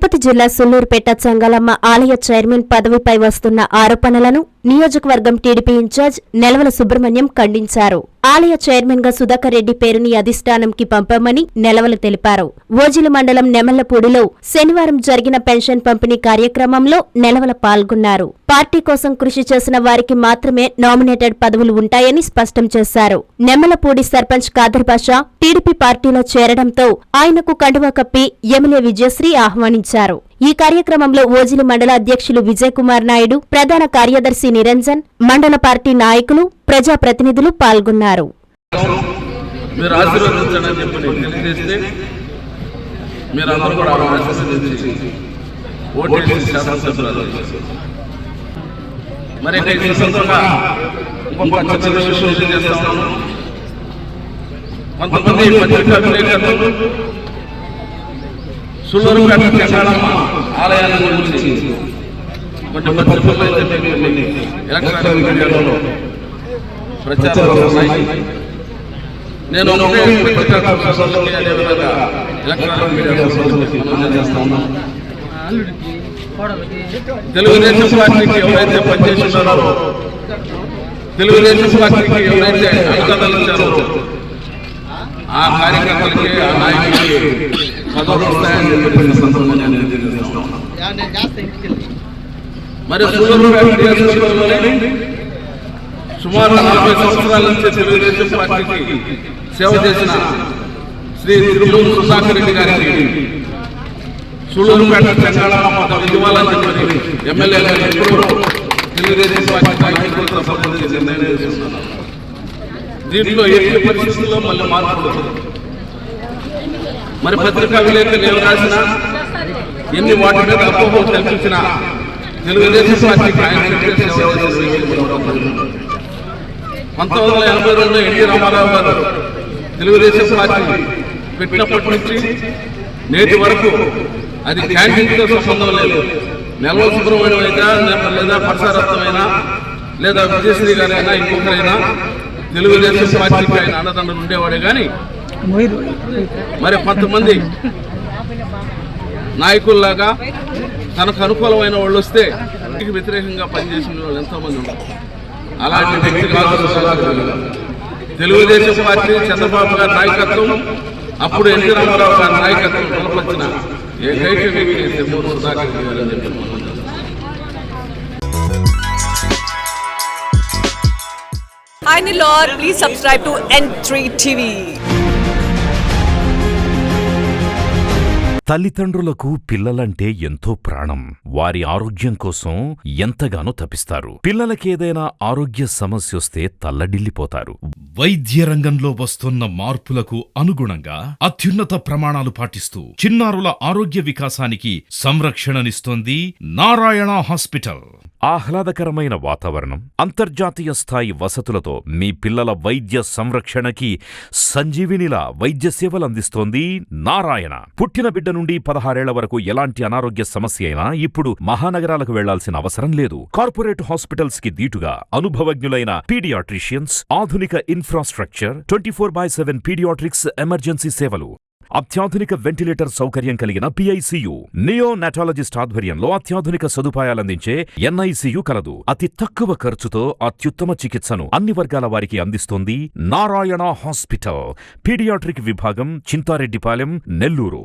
తిరుపతి జిల్లా సుళ్లూరుపేట చంగాళమ్మ ఆలయ చైర్మన్ పదవిపై వస్తున్న ఆరోపణలను నియోజకవర్గం టీడీపీ ఇన్ఛార్జ్ నెలవల సుబ్రహ్మణ్యం ఖండించారు. ఆలయ చైర్మన్ గా సుధాకర్ రెడ్డి పేరుని అధిష్టానంకి పంపామని నెలవల తెలిపారు. ఓజిలి మండలం నెమళ్లపూడిలో శనివారం జరిగిన పెన్షన్ పంపిణీ కార్యక్రమంలో నెలవల పాల్గొన్నారు. పార్టీ కోసం కృషి చేసిన వారికి మాత్రమే నామినేటెడ్ పదవులు ఉంటాయని స్పష్టం చేశారు. నెమళ్లపూడి సర్పంచ్ ఖాదర్ బాషా టీడీపీ పార్టీలో చేరడంతో ఆయనకు కండువా కప్పి ఎమ్మెల్యే విజయశ్రీ ఆహ్వానించారు. ఈ కార్యక్రమంలో ఓజిలి మండల అధ్యక్షులు విజయ్ కుమార్ నాయుడు, ప్రధాన కార్యదర్శి నిరంజన్, మండల పార్టీ నాయకులు, ప్రజాప్రతినిధులు పాల్గొన్నారు. సుళ్లూరుపేట చంగాళమ్మ ఆలయాల గురించి కొన్ని పత్రికల్లో ఎలక్ట్రానిక్ మీడియాలో ప్రచారాలు ఉన్నాయి. నేను ఎలక్ట్రానిక్ మీడియాలో చేస్తా ఉన్నాను. తెలుగుదేశం పార్టీకి ఎవరైతే పనిచేస్తున్నారో, తెలుగుదేశం పార్టీకి ఎవరైతే అండదండలించారో ఆ కార్యకర్తలకి, ఆ నాయకులకి పదవులు వస్తాయని చెప్పిన సందర్భంగా నేను తెలియజేస్తా ఉన్నాను. మరి సుమారు 40 సంవత్సరాల నుంచి తెలుగుదేశం పార్టీకి సేవ చేసిన శ్రీ తిరుమూరు సుధాకర్ రెడ్డి గారికి సుళ్లూరుపేట చంగాళమ్మ పదవి ఇవ్వాలని చెప్పి ఎమ్మెల్యే గారు ఎప్పుడూ తెలుగుదేశం పార్టీ నాయకులతో సంబంధించి నిర్ణయం చేస్తున్నారు. దీంట్లో ఎన్ని పరిస్థితుల్లో మళ్ళీ మార్పు. మరి పత్రికా విలేకరులు ఏమి రాసినా, ఎన్ని వాటి మీద అపోహలు కల్పించినా తెలుగుదేశం పార్టీకి ఆయన 1982 ఎన్టీ రామారావు గారు తెలుగుదేశం పార్టీ పెట్టినప్పటి నుంచి నేటి వరకు అది క్యాంటీన్తో సంబంధం లేదు. నెలవ సుబ్రహ్మణ్యం అయినా, లేదా పరసారత్నమైనా, లేదా విజయశ్రీ గారైనా, ఇంకొకరైనా తెలుగుదేశం పార్టీకి ఆయన అన్నదండలు ఉండేవాడే. కానీ మరి కొంతమంది నాయకుల్లాగా తనకు అనుకూలమైన వాళ్ళు వస్తే వ్యతిరేకంగా పనిచేసిన వాళ్ళు ఎంతోమంది ఉన్నారు. అలాంటి వ్యక్తి కాదు తెలుగుదేశం పార్టీ. చంద్రబాబు గారి నాయకత్వం, అప్పుడు ఎన్టీ రామారావు గారి నాయకత్వం బలపరిచిన ఏకైక వ్యక్తి తిరుమూరు సుధాకర్ గారు అని చెప్పి Hi Nilor, please subscribe to N3 TV. తల్లిదండ్రులకు పిల్లలంటే ఎంతో ప్రాణం. వారి ఆరోగ్యం కోసం ఎంతగానో తపిస్తారు. పిల్లలకేదైనా ఆరోగ్య సమస్యొస్తే తల్లడిల్లిపోతారు. వైద్య రంగంలో వస్తున్న మార్పులకు అనుగుణంగా అత్యున్నత ప్రమాణాలు పాటిస్తూ చిన్నారుల ఆరోగ్య వికాసానికి సంరక్షణనిస్తోంది నారాయణ హాస్పిటల్. ఆహ్లాదకరమైన వాతావరణం, అంతర్జాతీయ స్థాయి వసతులతో మీ పిల్లల వైద్య సంరక్షణకి సంజీవినిలా వైద్య సేవలందిస్తోంది నారాయణ. పుట్టిన బిడ్డ నుండి 16 ఏళ్ల వరకు ఎలాంటి అనారోగ్య సమస్య అయినా ఇప్పుడు మహానగరాలకు వెళ్లాల్సిన అవసరం లేదు. కార్పొరేట్ హాస్పిటల్స్ కి దీటుగా అనుభవజ్ఞులైన పీడియాట్రిషియన్స్, ఆధునిక ఇన్ఫ్రాస్ట్రక్చర్, 24/7 పీడియాట్రిక్స్ ఎమర్జెన్సీ సేవలు, అత్యాధునిక వెంటిలేటర్ సౌకర్యం కలిగిన PICU, నియోనాటాలజిస్ట్ ఆధ్వర్యంలో అత్యాధునిక సదుపాయాలందించే NICU కలదు. అతి తక్కువ ఖర్చుతో అత్యుత్తమ చికిత్సను అన్ని వర్గాల వారికి అందిస్తోంది నారాయణ హాస్పిటల్. పీడియాట్రిక్ విభాగం, చింతారెడ్డిపాలెం, నెల్లూరు.